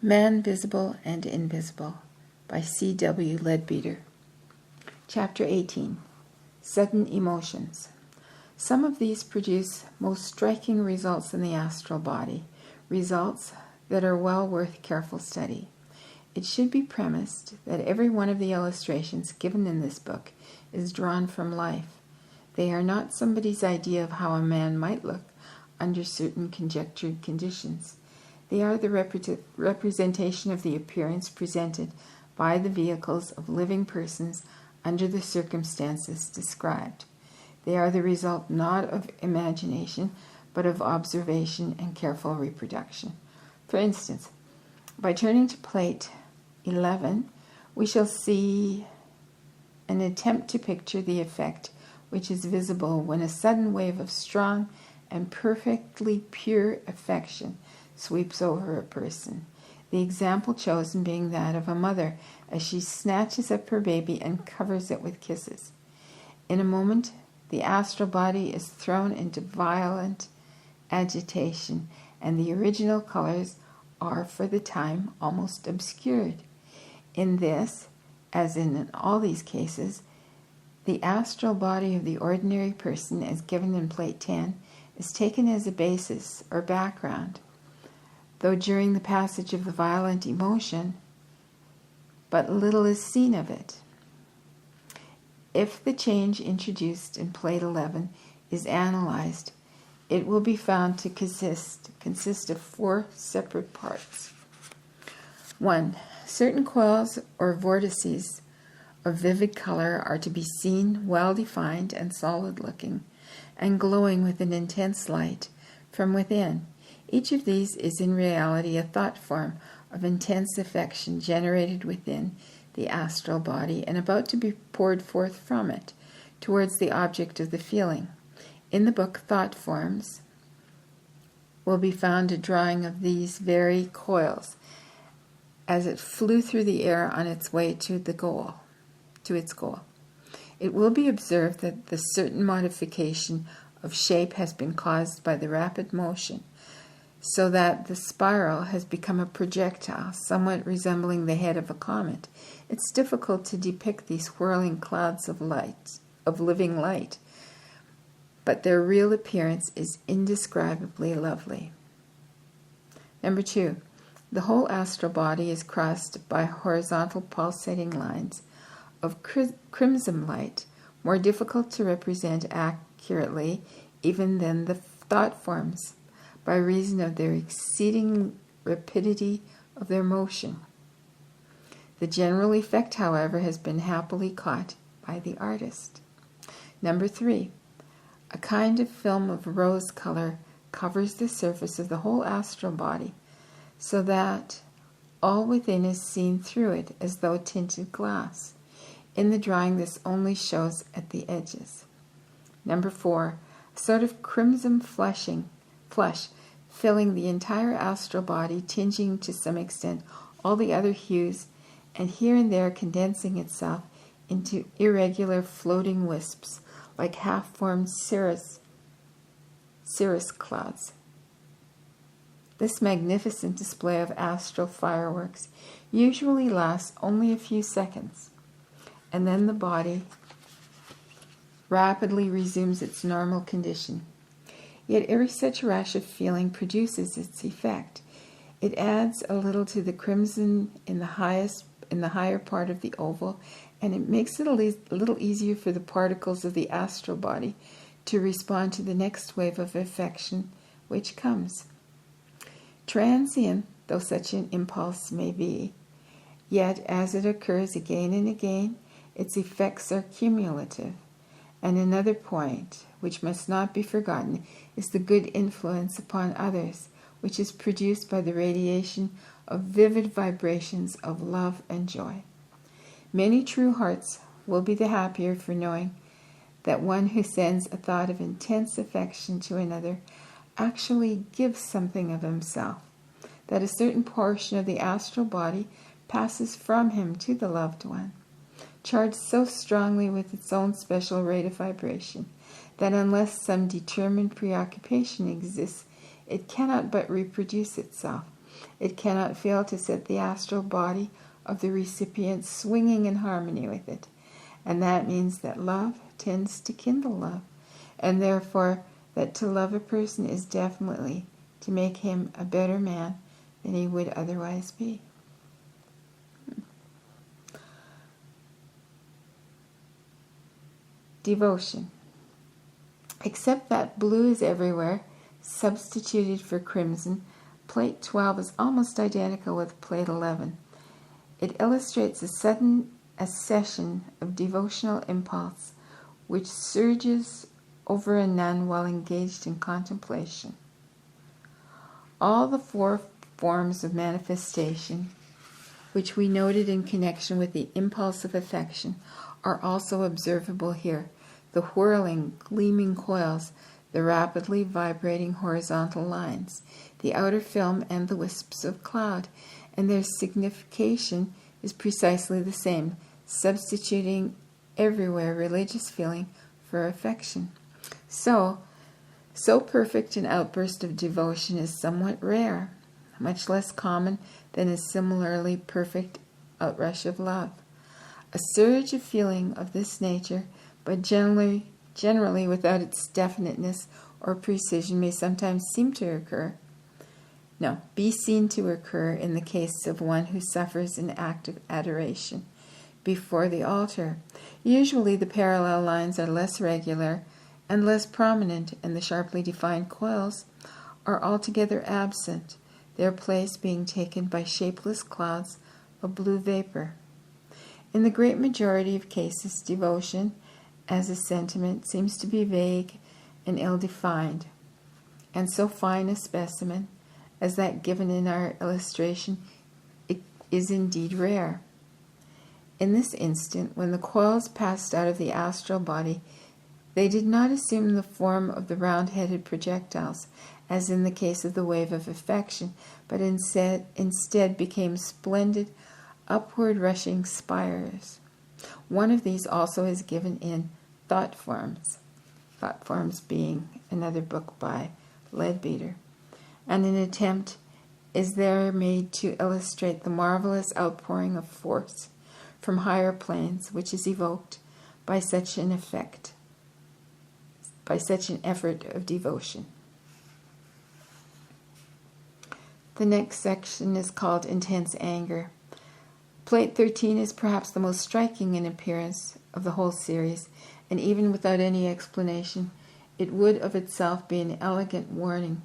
Man Visible and Invisible by C.W. Leadbeater. Chapter 18. Sudden Emotions. Some of these produce most striking results in the astral body, results that are well worth careful study. It should be premised that every one of the illustrations given in this book is drawn from life. They are not somebody's idea of how a man might look under certain conjectured conditions. They are the representation of the appearance presented by the vehicles of living persons under the circumstances described. They are the result not of imagination, but of observation and careful reproduction. For instance, by turning to plate 11, we shall see an attempt to picture the effect which is visible when a sudden wave of strong and perfectly pure affection sweeps over a person. The example chosen being that of a mother as she snatches up her baby and covers it with kisses. In a moment, the astral body is thrown into violent agitation, and the original colors are for the time almost obscured. In this, as in all these cases, the astral body of the ordinary person, as given in plate 10, is taken as a basis or background, though during the passage of the violent emotion, but little is seen of it. If the change introduced in plate 11 is analyzed, it will be found to consist of 4 separate parts. 1. Certain coils or vortices of vivid color are to be seen well-defined and solid-looking, and glowing with an intense light from within. Each of these is in reality a thought form of intense affection generated within the astral body and about to be poured forth from it towards the object of the feeling. In the book Thought Forms will be found a drawing of these very coils as it flew through the air on its way to its goal. It will be observed that the certain modification of shape has been caused by the rapid motion, so that the spiral has become a projectile, somewhat resembling the head of a comet. It's difficult to depict these whirling clouds of light, of living light, but their real appearance is indescribably lovely. Number 2, the whole astral body is crossed by horizontal pulsating lines of crimson light, more difficult to represent accurately even than the thought forms, by reason of their exceeding rapidity of their motion. The general effect, however, has been happily caught by the artist. Number 3, a kind of film of rose color covers the surface of the whole astral body, so that all within is seen through it as though tinted glass. In the drawing, this only shows at the edges. Number 4, a sort of crimson flush filling the entire astral body, tinging to some extent all the other hues, and here and there condensing itself into irregular floating wisps, like half-formed cirrus clouds. This magnificent display of astral fireworks usually lasts only a few seconds, and then the body rapidly resumes its normal condition. Yet every such rush of feeling produces its effect. It adds a little to the crimson in the higher part of the oval, and it makes it a little easier for the particles of the astral body to respond to the next wave of affection which comes. Transient though such an impulse may be, yet as it occurs again and again, its effects are cumulative. And another point, which must not be forgotten, is the good influence upon others, which is produced by the radiation of vivid vibrations of love and joy. Many true hearts will be the happier for knowing that one who sends a thought of intense affection to another actually gives something of himself, that a certain portion of the astral body passes from him to the loved one, charged so strongly with its own special rate of vibration that unless some determined preoccupation exists, it cannot but reproduce itself, it cannot fail to set the astral body of the recipient swinging in harmony with it. And that means that love tends to kindle love, and therefore that to love a person is definitely to make him a better man than he would otherwise be. Devotion. Except that blue is everywhere, substituted for crimson, Plate 12 is almost identical with Plate 11. It illustrates a sudden accession of devotional impulse which surges over a nun while engaged in contemplation. All the four forms of manifestation, which we noted in connection with the impulse of affection, are also observable here. The whirling, gleaming coils, the rapidly vibrating horizontal lines, the outer film, and the wisps of cloud, and their signification is precisely the same, substituting everywhere religious feeling for affection. So perfect an outburst of devotion is somewhat rare, much less common than a similarly perfect outrush of love. A surge of feeling of this nature, but generally without its definiteness or precision, may sometimes be seen to occur in the case of one who suffers an act of adoration before the altar. Usually the parallel lines are less regular and less prominent, and the sharply defined coils are altogether absent, their place being taken by shapeless clouds of blue vapor. In the great majority of cases, devotion as a sentiment seems to be vague and ill-defined, and so fine a specimen as that given in our illustration is indeed rare. In this instant, when the coils passed out of the astral body, they did not assume the form of the round-headed projectiles, as in the case of the wave of affection, but instead became splendid, upward-rushing spires. One of these also is given in Thought Forms being another book by Leadbeater, and an attempt is there made to illustrate the marvelous outpouring of force from higher planes which is evoked by such an effort of devotion. The next section is called Intense Anger. Plate 13 is perhaps the most striking in appearance of the whole series, and even without any explanation, it would of itself be an eloquent warning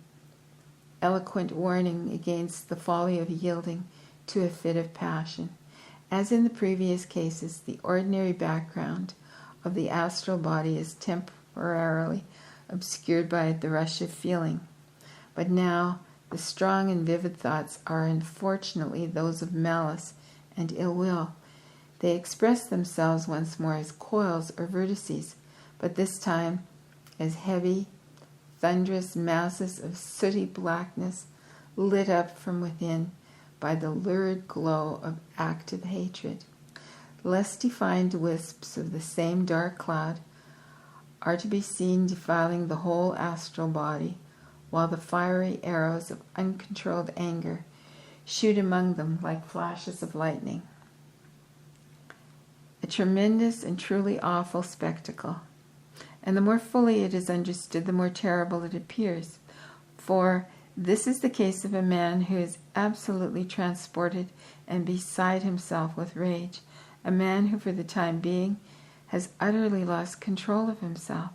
against the folly of yielding to a fit of passion. As in the previous cases, the ordinary background of the astral body is temporarily obscured by the rush of feeling. But now the strong and vivid thoughts are unfortunately those of malice and ill will. They express themselves once more as coils or vertices, but this time as heavy, thunderous masses of sooty blackness lit up from within by the lurid glow of active hatred. Less defined wisps of the same dark cloud are to be seen defiling the whole astral body, while the fiery arrows of uncontrolled anger shoot among them like flashes of lightning. A tremendous and truly awful spectacle, and the more fully it is understood, the more terrible it appears, for this is the case of a man who is absolutely transported and beside himself with rage, a man who for the time being has utterly lost control of himself.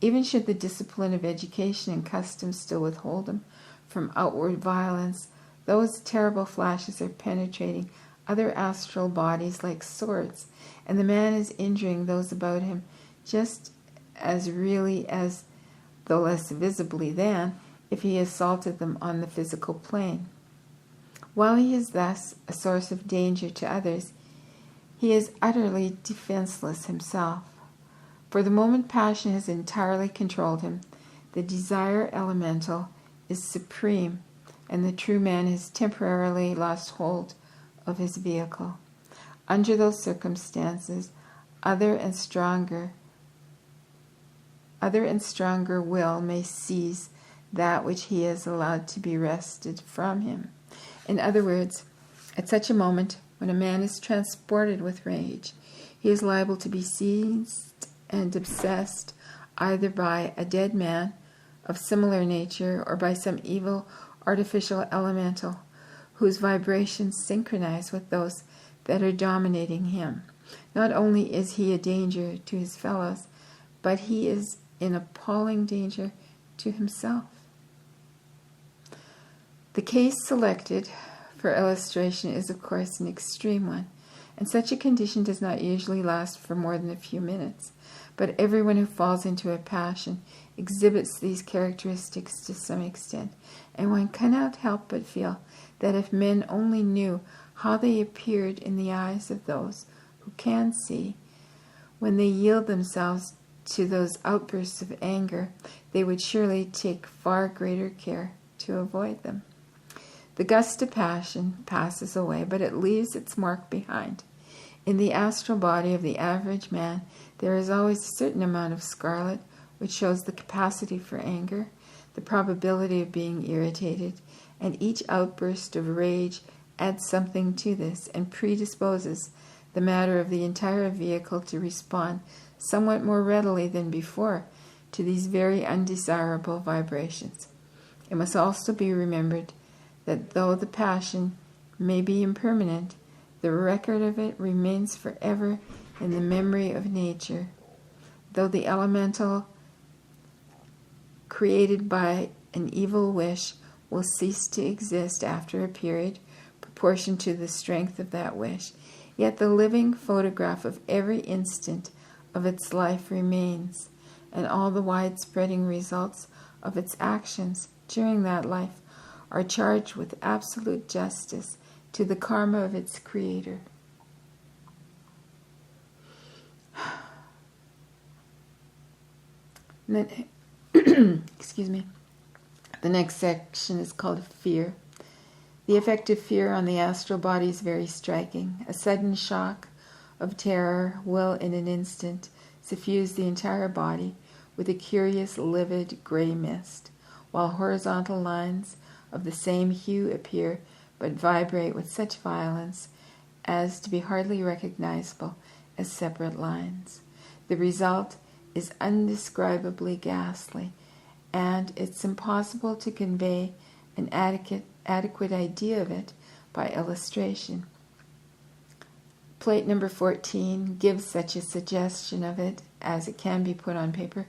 Even should the discipline of education and custom still withhold him from outward violence, those terrible flashes are penetrating other astral bodies like swords, and the man is injuring those about him just as really as, though less visibly than, if he assaulted them on the physical plane. While he is thus a source of danger to others, he is utterly defenseless himself. For the moment passion has entirely controlled him, the desire elemental is supreme, and the true man has temporarily lost hold of his vehicle. Under those circumstances, other and stronger will may seize that which he has allowed to be wrested from him. In other words, at such a moment, when a man is transported with rage, he is liable to be seized and obsessed either by a dead man of similar nature or by some evil artificial elemental whose vibrations synchronize with those that are dominating him. Not only is he a danger to his fellows, but he is in appalling danger to himself. The case selected for illustration is, of course, an extreme one, and such a condition does not usually last for more than a few minutes. But everyone who falls into a passion exhibits these characteristics to some extent, and one cannot help but feel that if men only knew how they appeared in the eyes of those who can see, when they yield themselves to those outbursts of anger, they would surely take far greater care to avoid them. The gust of passion passes away, but it leaves its mark behind. In the astral body of the average man, there is always a certain amount of scarlet, which shows the capacity for anger, the probability of being irritated, and each outburst of rage adds something to this and predisposes the matter of the entire vehicle to respond somewhat more readily than before to these very undesirable vibrations. It must also be remembered that though the passion may be impermanent, the record of it remains forever in the memory of nature. Though the elemental created by an evil wish will cease to exist after a period proportioned to the strength of that wish, yet the living photograph of every instant of its life remains, and all the wide-spreading results of its actions during that life are charged with absolute justice to the karma of its creator. And then, excuse me. The next section is called fear. The effect of fear on the astral body is very striking. A sudden shock of terror will, in an instant, suffuse the entire body with a curious, livid gray mist, while horizontal lines of the same hue appear, but vibrate with such violence as to be hardly recognizable as separate lines. The result is indescribably ghastly, and it's impossible to convey an adequate idea of it by illustration. Plate number 14 gives such a suggestion of it as it can be put on paper,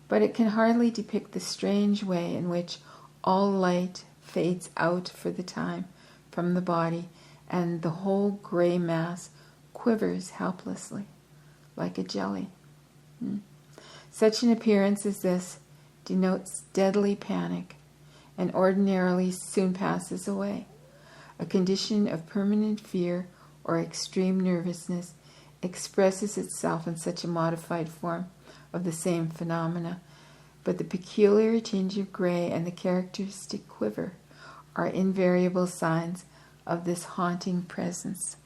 but it can hardly depict the strange way in which all light fades out for the time from the body, and the whole gray mass quivers helplessly, like a jelly. Such an appearance as this denotes deadly panic, and ordinarily soon passes away. A condition of permanent fear or extreme nervousness expresses itself in such a modified form of the same phenomena, but the peculiar tinge of gray and the characteristic quiver are invariable signs of this haunting presence.